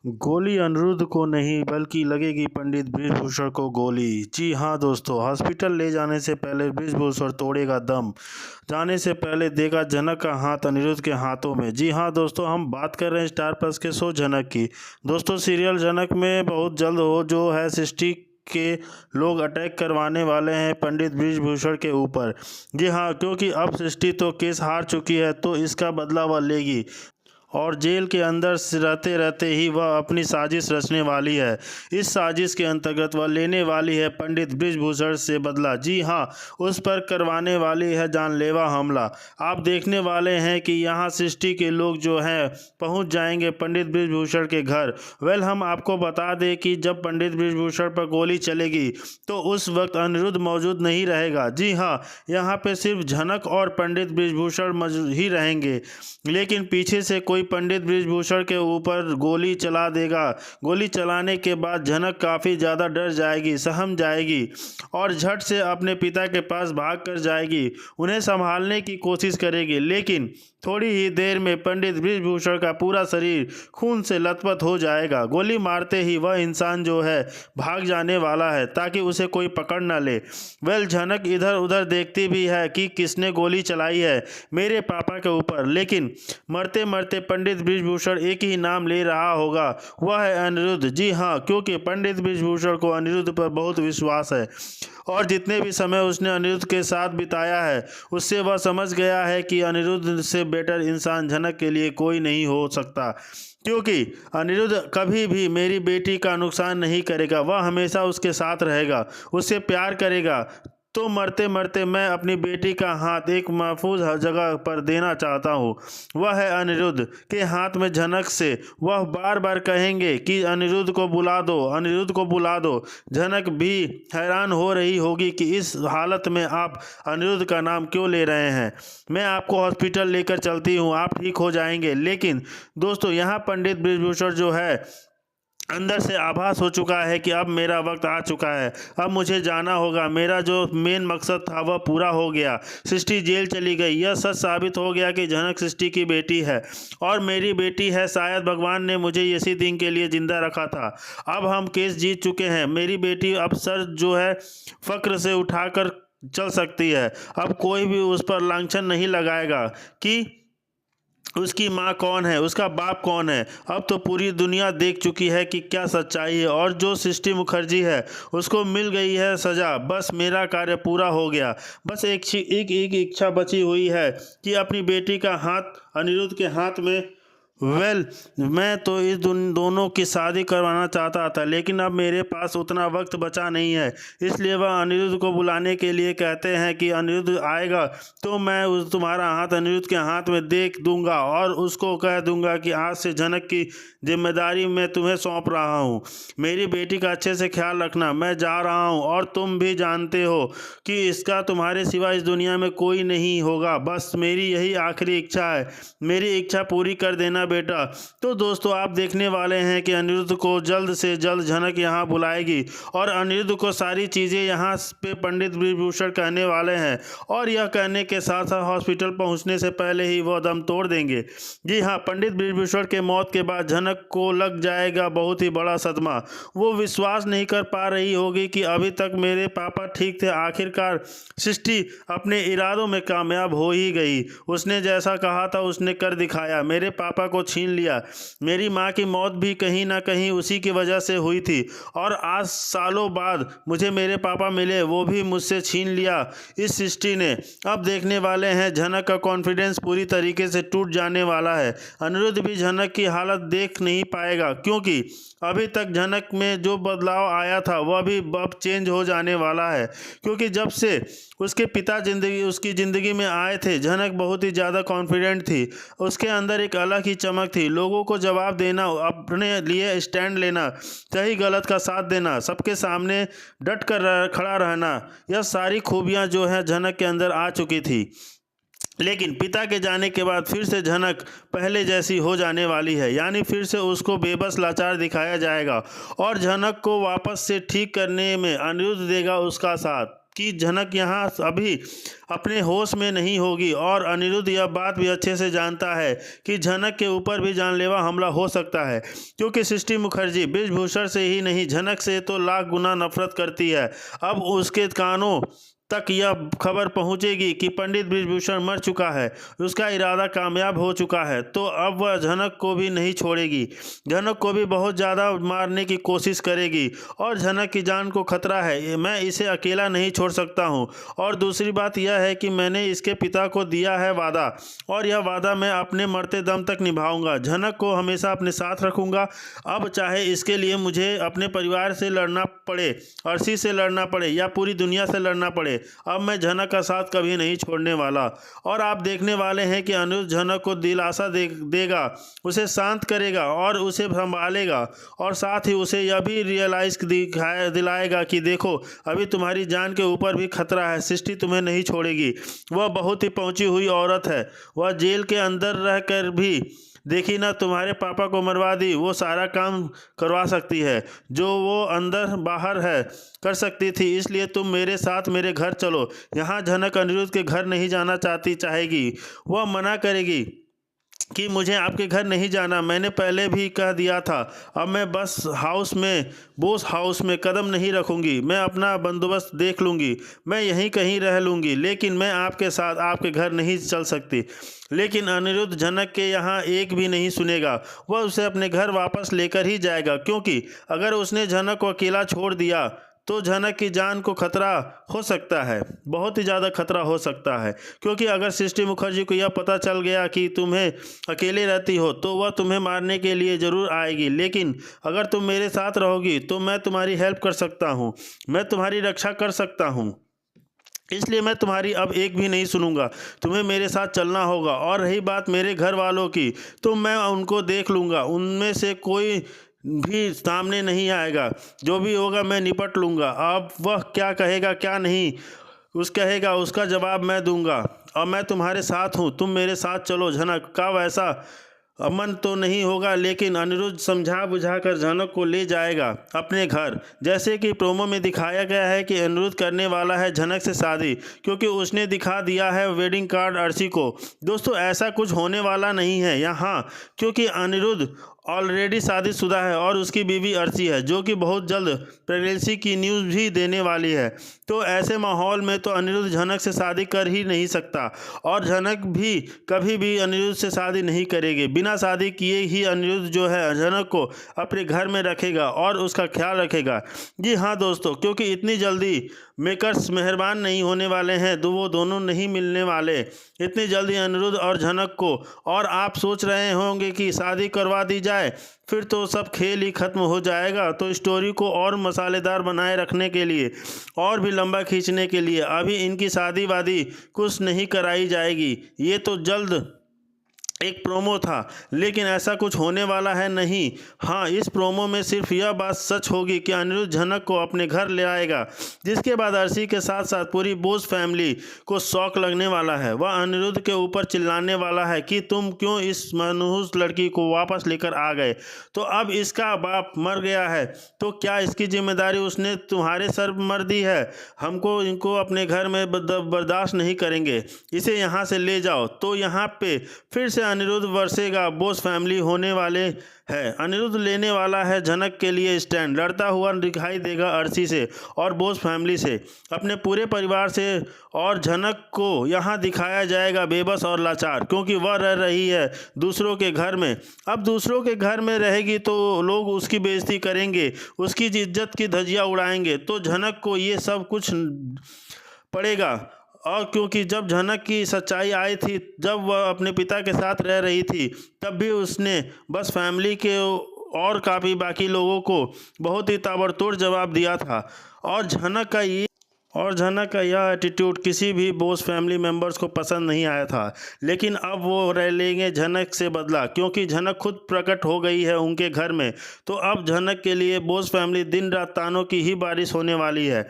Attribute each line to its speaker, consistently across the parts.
Speaker 1: गोली अनिरुद्ध को नहीं बल्कि लगेगी पंडित बृजभूषण को गोली। जी हाँ दोस्तों, हॉस्पिटल ले जाने से पहले बृजभूषण तोड़ेगा दम। जाने से पहले देगा जनक का हाथ अनिरुद्ध के हाथों में। जी हाँ दोस्तों, हम बात कर रहे हैं स्टार प्लस के शो जनक की। दोस्तों सीरियल जनक में बहुत जल्द हो जो है सृष्टि के लोग अटैक करवाने वाले हैं पंडित बृजभूषण के ऊपर। जी हाँ, क्योंकि अब सृष्टि तो केस हार चुकी है तो इसका बदला वह लेगी और जेल के अंदर रहते रहते ही वह अपनी साजिश रचने वाली है। इस साजिश के अंतर्गत वह लेने वाली है पंडित बृजभूषण से बदला। जी हाँ, उस पर करवाने वाली है जानलेवा हमला। आप देखने वाले हैं कि यहाँ सृष्टि के लोग जो हैं पहुँच जाएंगे पंडित बृजभूषण के घर। हम आपको बता दें कि जब पंडित बृजभूषण पर गोली चलेगी तो उस वक्त अनिरुद्ध मौजूद नहीं रहेगा। जी हाँ, यहाँ पे सिर्फ झनक और पंडित बृजभूषण ही रहेंगे, लेकिन पीछे से कोई पंडित बृजभूषण के ऊपर गोली चला देगा। गोली चलाने के बाद झनक काफ़ी ज़्यादा डर जाएगी, सहम जाएगी और झट से अपने पिता के पास भाग कर जाएगी, उन्हें संभालने की कोशिश करेगी। लेकिन थोड़ी ही देर में पंडित बृजभूषण का पूरा शरीर खून से लथपथ हो जाएगा। गोली मारते ही वह इंसान जो है भाग जाने वाला है ताकि उसे कोई पकड़ न ले। झनक इधर उधर देखती भी है कि किसने गोली चलाई है मेरे पापा के ऊपर, लेकिन मरते मरते पंडित बृजभूषण एक ही नाम ले रहा होगा, वह है अनिरुद्ध। जी हाँ, क्योंकि पंडित बृजभूषण को अनिरुद्ध पर बहुत विश्वास है और जितने भी समय उसने अनिरुद्ध के साथ बिताया है उससे वह समझ गया है कि अनिरुद्ध से बेटर इंसान झनक के लिए कोई नहीं हो सकता, क्योंकि अनिरुद्ध कभी भी मेरी बेटी का नुकसान नहीं करेगा। वह हमेशा उसके साथ रहेगा, उससे प्यार करेगा। तो मरते मरते मैं अपनी बेटी का हाथ एक महफूज जगह पर देना चाहता हूँ, वह है अनिरुद्ध के हाथ में। झनक से वह बार बार कहेंगे कि अनिरुद्ध को बुला दो, अनिरुद्ध को बुला दो। झनक भी हैरान हो रही होगी कि इस हालत में आप अनिरुद्ध का नाम क्यों ले रहे हैं। मैं आपको हॉस्पिटल लेकर चलती हूँ, आप ठीक हो जाएंगे। लेकिन दोस्तों यहाँ पंडित बृजभूषण जो है अंदर से आभास हो चुका है कि अब मेरा वक्त आ चुका है, अब मुझे जाना होगा। मेरा जो मेन मकसद था वह पूरा हो गया। सृष्टि जेल चली गई, यह सच साबित हो गया कि झनक सृष्टि की बेटी है और मेरी बेटी है। शायद भगवान ने मुझे इसी दिन के लिए जिंदा रखा था। अब हम केस जीत चुके हैं। मेरी बेटी अब सर जो है फक्र से उठाकर चल सकती है। अब कोई भी उस पर लांछन नहीं लगाएगा कि उसकी माँ कौन है, उसका बाप कौन है। अब तो पूरी दुनिया देख चुकी है कि क्या सच्चाई है। और जो सृष्टि मुखर्जी है उसको मिल गई है सज़ा। बस मेरा कार्य पूरा हो गया। बस एक इच्छा बची हुई है कि अपनी बेटी का हाथ अनिरुद्ध के हाथ में। मैं तो इस दोनों की शादी करवाना चाहता था, लेकिन अब मेरे पास उतना वक्त बचा नहीं है। इसलिए वह अनिरुद्ध को बुलाने के लिए कहते हैं कि अनिरुद्ध आएगा तो मैं तुम्हारा हाथ अनिरुद्ध के हाथ में देख दूंगा और उसको कह दूंगा कि आज से झनक की जिम्मेदारी मैं तुम्हें सौंप रहा हूँ। मेरी बेटी का अच्छे से ख्याल रखना। मैं जा रहा हूँ और तुम भी जानते हो कि इसका तुम्हारे सिवा इस दुनिया में कोई नहीं होगा। बस मेरी यही आखिरी इच्छा है, मेरी इच्छा पूरी कर देना बेटा। तो दोस्तों आप देखने वाले हैं कि अनिरुद्ध को जल्द से जल्द झनक यहाँ बुलाएगी और अनिरुद्ध को सारी चीज़ें यहाँ पे पंडित बृजभूषण कहने वाले हैं और यह कहने के साथ साथ हॉस्पिटल पहुँचने से पहले ही वह दम तोड़ देंगे। जी हाँ, पंडित बृजभूषण के मौत के बाद झनक को लग जाएगा बहुत ही बड़ा सदमा। वो विश्वास नहीं कर पा रही होगी कि अभी तक मेरे पापा ठीक थे। आखिरकार सृष्टि अपने इरादों में कामयाब हो ही गई। उसने जैसा कहा था उसने कर दिखाया। मेरे पापा को छीन लिया। मेरी माँ की मौत भी कहीं ना कहीं उसी की वजह से हुई थी और आज सालों बाद मुझे मेरे पापा मिले, वो भी मुझसे छीन लिया इस सृष्टि ने। अब देखने वाले हैं झनक का कॉन्फिडेंस पूरी तरीके से टूट जाने वाला है। अनिरुद्ध भी झनक की हालत देख नहीं पाएगा, क्योंकि अभी तक झनक में जो बदलाव आया था वह भी अब चेंज हो जाने वाला है। क्योंकि जब से उसके पिता उसकी ज़िंदगी में आए थे झनक बहुत ही ज़्यादा कॉन्फिडेंट थी। उसके अंदर एक अलग ही चमक थी। लोगों को जवाब देना, अपने लिए स्टैंड लेना, सही गलत का साथ देना, सबके सामने डट कर खड़ा रहना, यह सारी खूबियाँ जो है झनक के अंदर आ चुकी थी। लेकिन पिता के जाने के बाद फिर से झनक पहले जैसी हो जाने वाली है, यानी फिर से उसको बेबस लाचार दिखाया जाएगा और झनक को वापस से ठीक करने में अनिरुद्ध देगा उसका साथ। कि झनक यहाँ अभी अपने होश में नहीं होगी और अनिरुद्ध यह बात भी अच्छे से जानता है कि झनक के ऊपर भी जानलेवा हमला हो सकता है, क्योंकि सृष्टि मुखर्जी बृजभूषण से ही नहीं झनक से तो लाख गुना नफरत करती है। अब उसके कानों तक यह खबर पहुंचेगी कि पंडित बृजभूषण मर चुका है, उसका इरादा कामयाब हो चुका है, तो अब वह झनक को भी नहीं छोड़ेगी। झनक को भी बहुत ज़्यादा मारने की कोशिश करेगी और झनक की जान को खतरा है। मैं इसे अकेला नहीं छोड़ सकता हूँ। और दूसरी बात यह है कि मैंने इसके पिता को दिया है वादा, और यह वादा मैं अपने मरते दम तक निभाऊंगा। झनक को हमेशा अपने साथ रखूंगा। अब चाहे इसके लिए मुझे अपने परिवार से लड़ना पड़े, अर्शी से लड़ना पड़े या पूरी दुनिया से लड़ना पड़े, अब मैं झनक का साथ कभी नहीं छोड़ने वाला। और आप देखने वाले हैं कि अनिरुद्ध झनक को दिलासा देगा, उसे शांत करेगा और उसे संभालेगा, और साथ ही उसे यह भी रियलाइज दिलाएगा कि देखो, अभी तुम्हारी जान के ऊपर भी खतरा है, सृष्टि तुम्हें नहीं छोड़ेगी। वह बहुत ही पहुंची हुई औरत है। वह जेल के अंदर रहकर भी देखी ना तुम्हारे पापा को मरवा दी, वो सारा काम करवा सकती है जो वो अंदर बाहर है कर सकती थी। इसलिए तुम मेरे साथ मेरे घर चलो। यहाँ झनक अनिरुद्ध के घर नहीं जाना चाहेगी। वह मना करेगी कि मुझे आपके घर नहीं जाना, मैंने पहले भी कह दिया था। अब मैं बोस हाउस में कदम नहीं रखूंगी। मैं अपना बंदोबस्त देख लूँगी, मैं यहीं कहीं रह लूँगी, लेकिन मैं आपके साथ आपके घर नहीं चल सकती। लेकिन अनिरुद्ध झनक के यहाँ एक भी नहीं सुनेगा। वह उसे अपने घर वापस लेकर ही जाएगा, क्योंकि अगर उसने झनक को अकेला छोड़ दिया तो झनक की जान को खतरा हो सकता है, बहुत ही ज़्यादा खतरा हो सकता है। क्योंकि अगर सृष्टि मुखर्जी को यह पता चल गया कि तुम्हें अकेले रहती हो तो वह तुम्हें मारने के लिए ज़रूर आएगी। लेकिन अगर तुम मेरे साथ रहोगी तो मैं तुम्हारी हेल्प कर सकता हूँ, मैं तुम्हारी रक्षा कर सकता हूँ। इसलिए मैं तुम्हारी अब एक भी नहीं सुनूंगा। तुम्हें मेरे साथ चलना होगा। और रही बात मेरे घर वालों की, तो मैं उनको देख लूँगा, उनमें से कोई भी सामने नहीं आएगा। जो भी होगा मैं निपट लूँगा। अब वह क्या कहेगा क्या नहीं कहेगा उसका जवाब मैं दूंगा। और मैं तुम्हारे साथ हूँ, तुम मेरे साथ चलो। झनक का वैसा अमन तो नहीं होगा, लेकिन अनिरुद्ध समझा बुझाकर झनक को ले जाएगा अपने घर। जैसे कि प्रोमो में दिखाया गया है कि अनिरुद्ध करने वाला है झनक से शादी, क्योंकि उसने दिखा दिया है वेडिंग कार्ड अर्शी को। दोस्तों, ऐसा कुछ होने वाला नहीं है यहाँ, क्योंकि अनिरुद्ध ऑलरेडी शादीशुदा है और उसकी बीवी अर्शी है, जो कि बहुत जल्द प्रेगनेंसी की न्यूज़ भी देने वाली है। तो ऐसे माहौल में तो अनिरुद्ध झनक से शादी कर ही नहीं सकता, और झनक भी कभी भी अनिरुद्ध से शादी नहीं करेगी। बिना शादी किए ही अनिरुद्ध जो है झनक को अपने घर में रखेगा और उसका ख्याल रखेगा। जी हाँ दोस्तों, क्योंकि इतनी जल्दी मेकर्स मेहरबान नहीं होने वाले हैं, वो दोनों नहीं मिलने वाले इतनी जल्दी अनिरुद्ध और झनक को। और आप सोच रहे होंगे कि शादी करवा दी जाए, फिर तो सब खेल ही खत्म हो जाएगा। तो स्टोरी को और मसालेदार बनाए रखने के लिए और भी लंबा खींचने के लिए अभी इनकी शादी वादी कुछ नहीं कराई जाएगी। ये तो जल्द एक प्रोमो था, लेकिन ऐसा कुछ होने वाला है नहीं। हाँ, इस प्रोमो में सिर्फ यह बात सच होगी कि अनिरुद्ध झनक को अपने घर ले आएगा, जिसके बाद अर्शी के साथ साथ पूरी बोस फैमिली को शौक लगने वाला है। वह अनिरुद्ध के ऊपर चिल्लाने वाला है कि तुम क्यों इस मनहूस लड़की को वापस लेकर आ गए। तो अब इसका बाप मर गया है, तो क्या इसकी जिम्मेदारी उसने तुम्हारे सर मर दी है। हमको इनको अपने घर में बर्दाश्त नहीं करेंगे, इसे यहाँ से ले जाओ। तो यहाँ पे फिर से अनिरुद्ध वर्सेगा बोस फैमिली होने वाले है। अनिरुद्ध लेने वाला है झनक के लिए स्टैंड, लड़ता हुआ दिखाई देगा अर्शी से और बोस फैमिली से, अपने पूरे परिवार से। और झनक को यहाँ दिखाया जाएगा बेबस और लाचार, क्योंकि वह रह रही है दूसरों के घर में। अब दूसरों के घर में रहेगी तो लोग उसकी बेइज्जती करेंगे, उसकी इज्जत की धज्जियाँ उड़ाएंगे। तो झनक को ये सब कुछ पड़ेगा। और क्योंकि जब झनक की सच्चाई आई थी, जब वह अपने पिता के साथ रह रही थी, तब भी उसने बस फैमिली के और काफ़ी बाकी लोगों को बहुत ही ताबड़तोड़ जवाब दिया था। और झनक का यह एटीट्यूड किसी भी बोस फैमिली मेम्बर्स को पसंद नहीं आया था। लेकिन अब वो रह लेंगे झनक से बदला, क्योंकि झनक खुद प्रकट हो गई है उनके घर में। तो अब झनक के लिए बोस फैमिली दिन रात तानों की ही बारिश होने वाली है।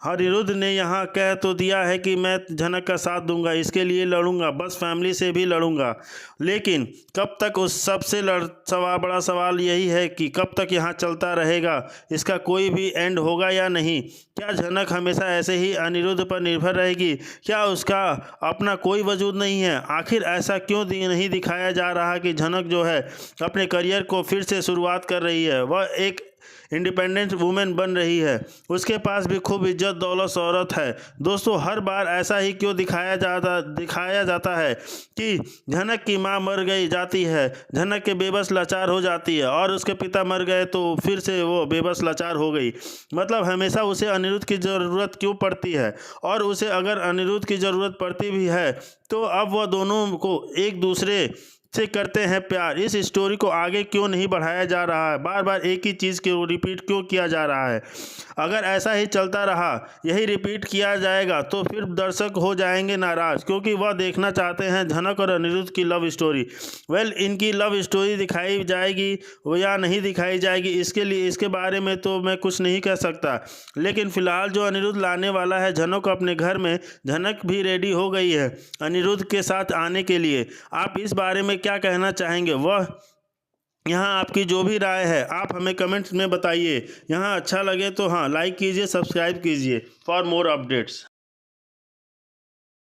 Speaker 1: अनिरुद्ध ने यहाँ कह तो दिया है कि मैं झनक का साथ दूंगा, इसके लिए लड़ूंगा, बस फैमिली से भी लड़ूंगा, लेकिन कब तक? उस सबसे बड़ा सवाल यही है कि कब तक यहाँ चलता रहेगा, इसका कोई भी एंड होगा या नहीं? क्या झनक हमेशा ऐसे ही अनिरुद्ध पर निर्भर रहेगी? क्या उसका अपना कोई वजूद नहीं है? आखिर ऐसा क्यों नहीं दिखाया जा रहा कि झनक जो है अपने करियर को फिर से शुरुआत कर रही है, वह एक इंडिपेंडेंट वुमेन बन रही है, उसके पास भी खूब इज्जत दौलत शोहरत है। दोस्तों, हर बार ऐसा ही क्यों दिखाया जाता है कि झनक की माँ मर गई जाती है, झनक के बेबस लाचार हो जाती है, और उसके पिता मर गए तो फिर से वो बेबस लाचार हो गई। मतलब हमेशा उसे अनिरुद्ध की ज़रूरत क्यों पड़ती है? और उसे अगर अनिरुद्ध की ज़रूरत पड़ती भी है तो अब वह दोनों को एक दूसरे से करते हैं प्यार। इस स्टोरी को आगे क्यों नहीं बढ़ाया जा रहा है? बार बार एक ही चीज़ को रिपीट क्यों किया जा रहा है? अगर ऐसा ही चलता रहा, यही रिपीट किया जाएगा, तो फिर दर्शक हो जाएंगे नाराज़, क्योंकि वह देखना चाहते हैं झनक और अनिरुद्ध की लव स्टोरी। इनकी लव स्टोरी दिखाई जाएगी या नहीं दिखाई जाएगी, इसके बारे में तो मैं कुछ नहीं कह सकता, लेकिन फ़िलहाल जो अनिरुद्ध लाने वाला है झनक को अपने घर में, झनक भी रेडी हो गई है अनिरुद्ध के साथ आने के लिए। आप इस बारे में क्या कहना चाहेंगे? वह यहाँ आपकी जो भी राय है आप हमें कमेंट्स में बताइए। यहाँ अच्छा लगे तो हाँ लाइक कीजिए, सब्सक्राइब कीजिए फॉर मोर अपडेट्स।